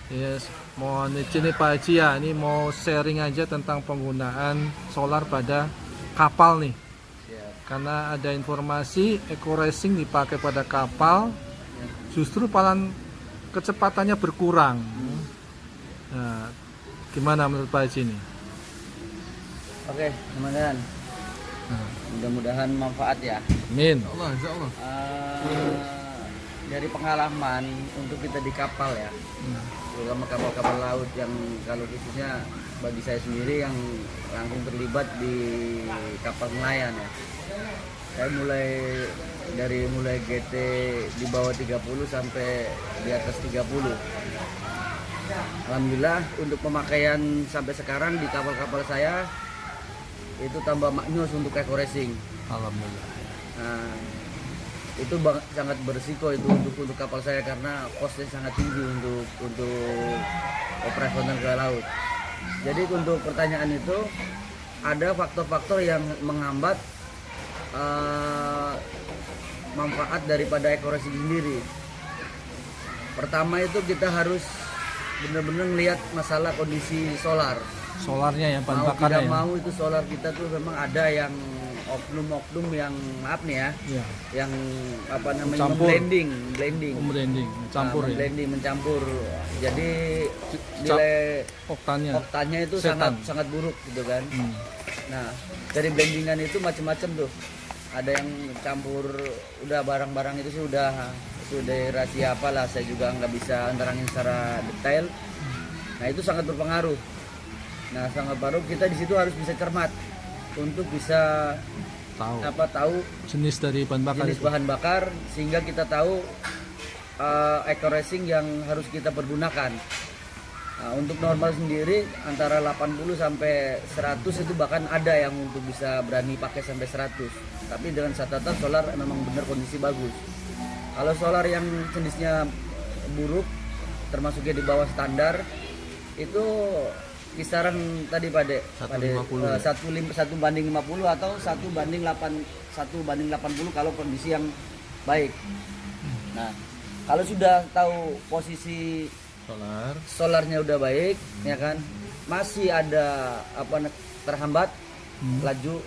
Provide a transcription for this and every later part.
Yes, mohon izin nih Pak Haji ya, ini mau sharing aja tentang penggunaan solar pada kapal nih. Siap. Karena ada informasi eco racing dipakai pada kapal, justru malah kecepatannya berkurang. Nah, gimana menurut Pak Haji nih? Oke, teman-teman. Mudah-mudahan manfaat ya. Amin. Allah, insya Allah. Dari pengalaman untuk kita di kapal ya, terutama kapal-kapal laut yang kalau khususnya bagi saya sendiri yang langsung terlibat di kapal nelayan ya. Saya mulai GT di bawah 30 sampai di atas 30. Alhamdulillah untuk pemakaian sampai sekarang di kapal-kapal saya itu tambah maknyus untuk eco racing. Alhamdulillah. Nah, itu sangat berisiko itu untuk kapal saya karena costnya sangat tinggi untuk operasional ke laut. Jadi untuk pertanyaan itu ada faktor-faktor yang menghambat manfaat daripada eco racing sendiri. Pertama itu kita harus benar-benar melihat masalah kondisi solar. Solarnya ya, bahan Mau bakarnya tidak ya. mau itu solar kita tuh memang ada yang oknum-oknum yang maaf nih ya, Iya. yang apa namanya Campur. blending, Blending, campur ya. blending mencampur. Jadi Cap- nilai Oktannya. oktannya itu Setan. sangat buruk gitu kan. Hmm. Nah, dari blendingan itu macam-macam tuh. Ada yang campur udah barang-barang itu sudah rahasia apalah, saya juga nggak bisa nerangin secara detail. Nah, itu sangat berpengaruh. Nah, sangat baru kita di situ harus bisa cermat untuk bisa tahu Jenis dari bahan bakar jenis itu. bahan bakar sehingga kita tahu eco racing yang harus kita pergunakan. Nah, untuk normal sendiri antara 80 sampai 100 itu bahkan ada yang untuk bisa berani pakai sampai 100. Tapi dengan catatan solar memang benar kondisi bagus. Kalau solar yang jenisnya buruk termasuknya di bawah standar itu kisaran tadi pada 1:50 atau 1:80 kalau kondisi yang baik. Nah, kalau sudah tahu posisi solarnya udah baik ya kan, masih ada terhambat laju,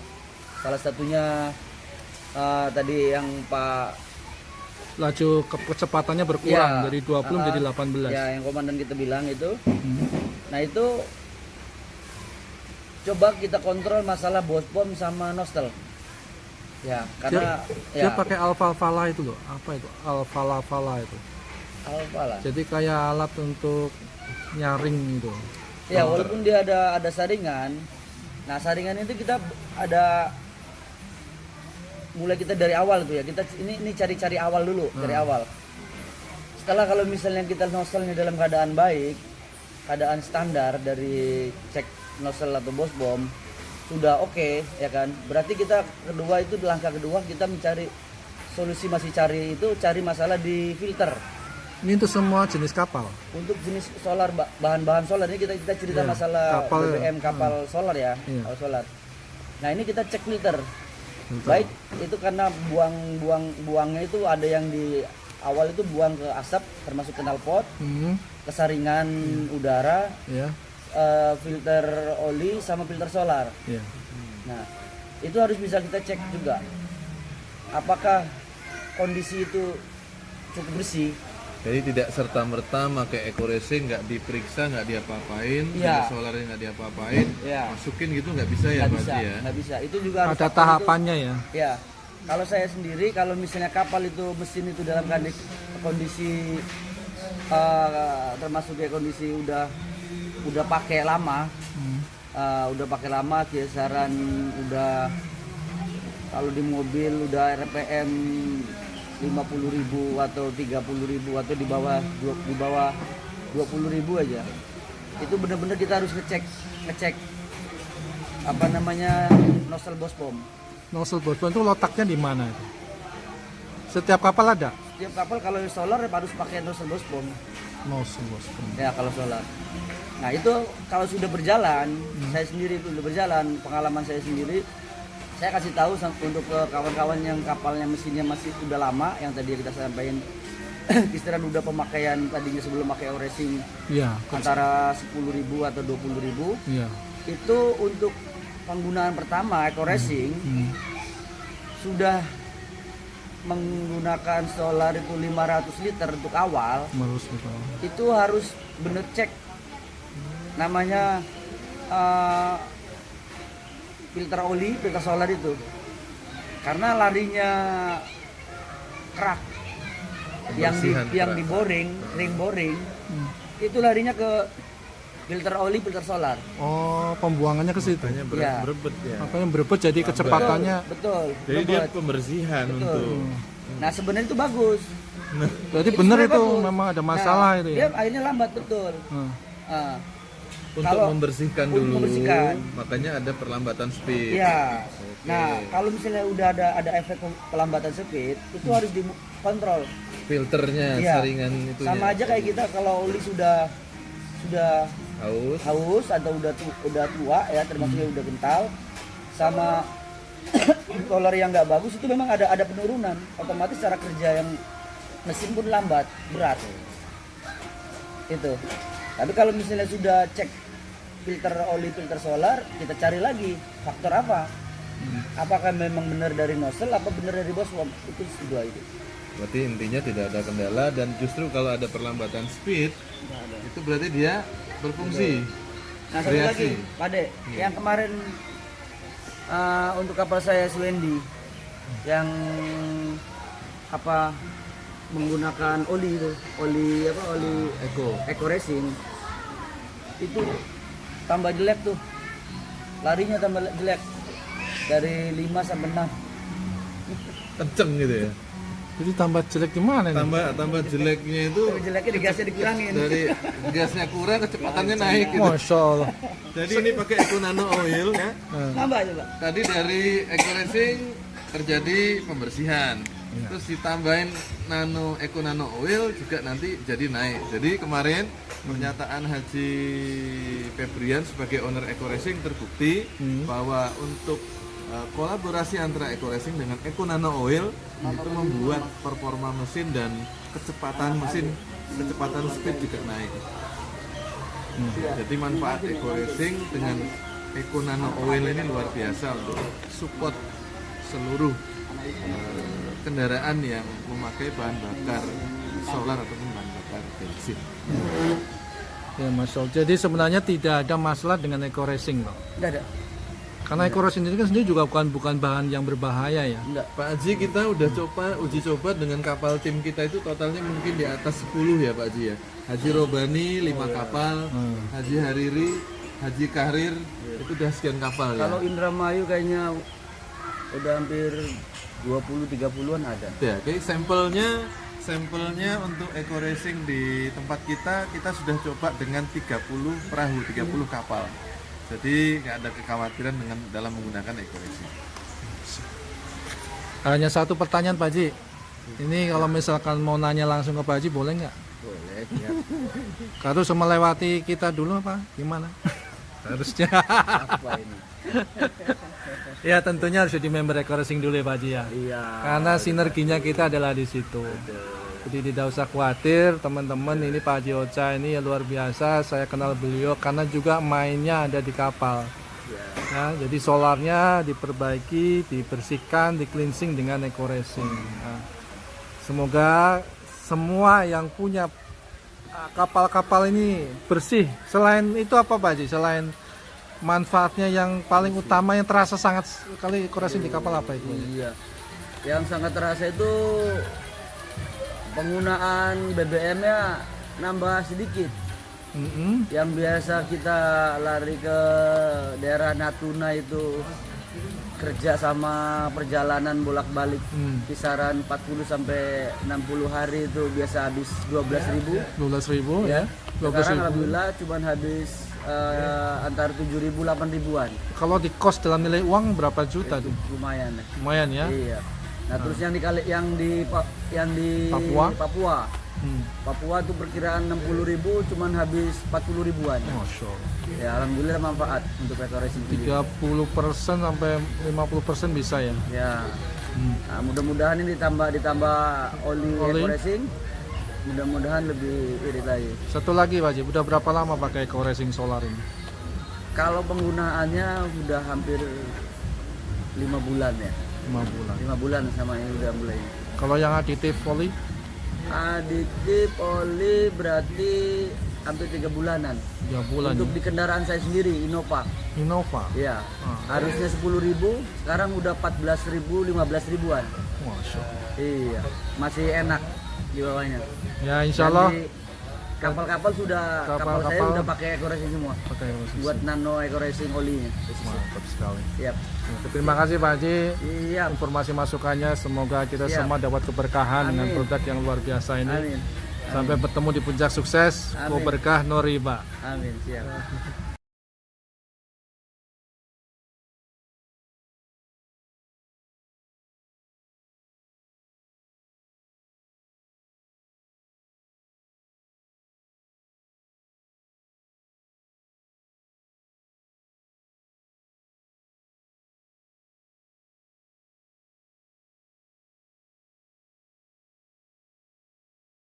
salah satunya tadi yang Laju kecepatannya berkurang dari 20 menjadi 18. ya yang komandan kita bilang itu. Nah, itu coba kita kontrol masalah bospom sama nozzle. Ya, karena Dia pakai alfalfa itu loh. Apa itu? Alfalfa itu. Alpha lah. Jadi kayak alat untuk nyaring itu. Ya, walaupun dia ada saringan. Nah, saringan itu kita ada mulai kita dari awal tuh ya. Kita ini cari awal dulu, dari awal. Setelah kalau misalnya kita nozzle-nya dalam keadaan baik, keadaan standar dari cek nozzle atau bospom sudah oke, ya kan. Berarti kita langkah kedua kita mencari solusi, cari masalah di filter. Ini untuk semua jenis kapal. Untuk jenis solar, bahan-bahan solar ini kita cerita masalah kapal, BBM kapal solar ya, kapal solar. Nah, ini kita cek filter. Baik itu karena buangnya itu ada yang di awal itu buang ke asap termasuk knalpot, kesaringan udara, filter oli sama filter solar. Nah, itu harus bisa kita cek juga apakah kondisi itu cukup bersih. Jadi tidak serta-merta pakai eco racing nggak diperiksa, nggak diapa-apain, solarnya nggak diapa-apain, masukin gitu nggak bisa ya, Pak ya? Nggak bisa. Itu juga harus ada tahapannya ya. Ya, kalau saya sendiri, kalau misalnya kapal itu mesin itu dalam kondisi termasuk kayak kondisi udah pakai lama, kisaran udah kalau di mobil udah RPM 50.000 atau 30.000 atau di bawah 20.000 aja. Itu benar-benar kita harus ngecek nozzle bospom. Nozzle bospom itu letaknya di mana itu? Setiap kapal ada? Setiap kapal kalau solar harus pakai nozzle bospom. Nozzle bospom. Ya, kalau solar. Nah, itu kalau sudah berjalan, saya sendiri itu sudah berjalan, pengalaman saya sendiri, saya kasih tahu untuk ke kawan-kawan yang kapalnya mesinnya masih udah lama, yang tadi kita sampaikan kisaran udah pemakaian tadinya sebelum pakai Eco Racing Iya. antara 10.000 atau 20.000, Iya. itu untuk penggunaan pertama Eco Racing sudah menggunakan solar itu 500 liter untuk awal. Harus gitu. Itu harus bener cek namanya filter oli, filter solar itu, karena larinya kerak yang di boring, ring boring, itu larinya ke filter oli, filter solar. Oh, pembuangannya ke situ. Makanya Iya. berebet ya. Makanya berebut jadi kecepatannya. Betul. Jadi dia berebut. pembersihan Betul. untuk Nah sebenarnya itu bagus. Berarti benar sebenarnya itu bagus. memang ada masalah Nah, itu dia ya. akhirnya lambat betul. Ah, untuk kalau membersihkan untuk dulu. membersihkan. Makanya ada perlambatan speed. Iya. Oke. Nah kalau misalnya udah ada efek pelambatan speed, itu harus dikontrol. Filternya, Iya. saringan itu Sama aja kayak kita kalau oli sudah haus. haus atau udah tua ya, termasuknya udah kental, sama solar yang nggak bagus itu memang ada penurunan, otomatis cara kerja yang mesin pun lambat, berat itu. Tapi kalau misalnya sudah cek filter oli, filter solar, kita cari lagi faktor apa, apakah memang benar dari nozzle apa benar dari boswap, itu dua itu. Berarti intinya tidak ada kendala dan justru kalau ada perlambatan speed itu berarti dia berfungsi. Nah satu Reaksi. lagi, Pak De, yang kemarin untuk kapal saya Swendi yang apa menggunakan oli itu, oli Eco Racing, itu tambah jelek tuh, larinya tambah jelek dari 5 sampai 6. Kenceng gitu ya. Jadi tambah jelek gimana nih? Tambah jeleknya itu Tapi jeleknya di gasnya dikurangin. dari gasnya kurang kecepatannya naik gitu. Masya Allah. Jadi ini pakai Eco Nano Oil ya. Nambah coba. Tadi dari Eco Racing terjadi pembersihan. Terus ditambahin Eco Nano Oil juga nanti jadi naik. Jadi kemarin pernyataan Haji Febrian sebagai owner Eco Racing terbukti bahwa untuk kolaborasi antara Eco Racing dengan Eco Nano Oil itu membuat performa mesin dan kecepatan mesin, kecepatan speed juga naik. Jadi manfaat Eco Racing dengan Eco Nano Oil ini luar biasa untuk support seluruh kendaraan yang memakai bahan bakar solar ataupun bahan bakar bensin. Ya Masya Allah. Jadi sebenarnya tidak ada masalah dengan Eco Racing loh. Enggak ada. Karena Eco Racing ini kan sendiri juga bukan bahan yang berbahaya ya. Enggak. Pak Haji, kita udah uji coba dengan kapal tim kita itu totalnya mungkin di atas 10 ya Pak Haji ya. Haji Robani 5 kapal, Haji Hariri, Haji Kahrir itu udah sekian kapal ya. Kalau Indramayu kayaknya udah hampir 20-30-an ada. Ya, kayak sampelnya untuk Eco Racing di tempat kita sudah coba dengan 30 perahu, 30 kapal. Jadi nggak ada kekhawatiran dengan dalam menggunakan Eco Racing. Hanya satu pertanyaan Pak Haji. Ini kalau misalkan mau nanya langsung ke Pak Haji boleh nggak? Boleh, ya. Harus melewati kita dulu apa? Gimana? Harusnya. Apa ini? Ya tentunya harus jadi member Eco Racing dulu ya Pak Haji ya. Iya. Karena sinerginya kita adalah di situ. Jadi tidak usah khawatir teman-teman, ini Pak Haji Ocha ini ya luar biasa. Saya kenal beliau karena juga mainnya ada di kapal. Ya, jadi solarnya diperbaiki, dibersihkan, di cleansing dengan Eco Racing. Nah, semoga semua yang punya kapal-kapal ini bersih. Selain itu apa Pak Haji? Selain manfaatnya yang paling utama yang terasa sangat sekali Eco Racing di kapal apa itu? Iya. Yang sangat terasa itu penggunaan BBM-nya nambah sedikit. Yang biasa kita lari ke daerah Natuna itu kerja sama perjalanan bolak-balik kisaran 40 sampai 60 hari itu biasa habis 12.000. 12.000 ya. Sekarang alhamdulillah cuman habis antara 7.000 8.000-an. Kalau di cost dalam nilai uang berapa juta tuh? Lumayan. Lumayan ya. Iya. Nah, terus yang di Papua. Papua tuh perkiraan 60.000 cuman habis 40.000-an. Masya Allah. Ya alhamdulillah manfaat untuk Eco Racing. 30% sampai 50% bisa ya. Ya. Nah, mudah-mudahan ini ditambah oli Eco Racing mudah-mudahan lebih irit lagi. Satu lagi Pak Haji, udah berapa lama pakai Eco Racing Solar ini? Kalau penggunaannya udah hampir 5 bulan ya. 5 bulan. 5 bulan sama ini udah mulai. Kalau yang aditif oli? Aditif oli berarti hampir 3 bulanan. 3 bulan. Untuk di kendaraan saya sendiri Innova. Innova. Iya. Ah. Harusnya 10.000, sekarang udah 14.000, 15 ribuan. Masya Allah. Iya, masih enak di bawahnya. Ya insya Allah Dan di kapal-kapal sudah kapal saya Kapal-kapal udah pakai Eco Racing semua. pakai Eco Racing. Buat nano Eco Racing olinya. Mantap sekali. Siap. Terima kasih Pak Haji. Siap. Informasi masukannya, semoga kita Siap. semua dapat keberkahan dengan Amin. produk yang luar biasa ini. Amin. Sampai bertemu di puncak sukses. Amin. Berkah no riba. Amin. Siap.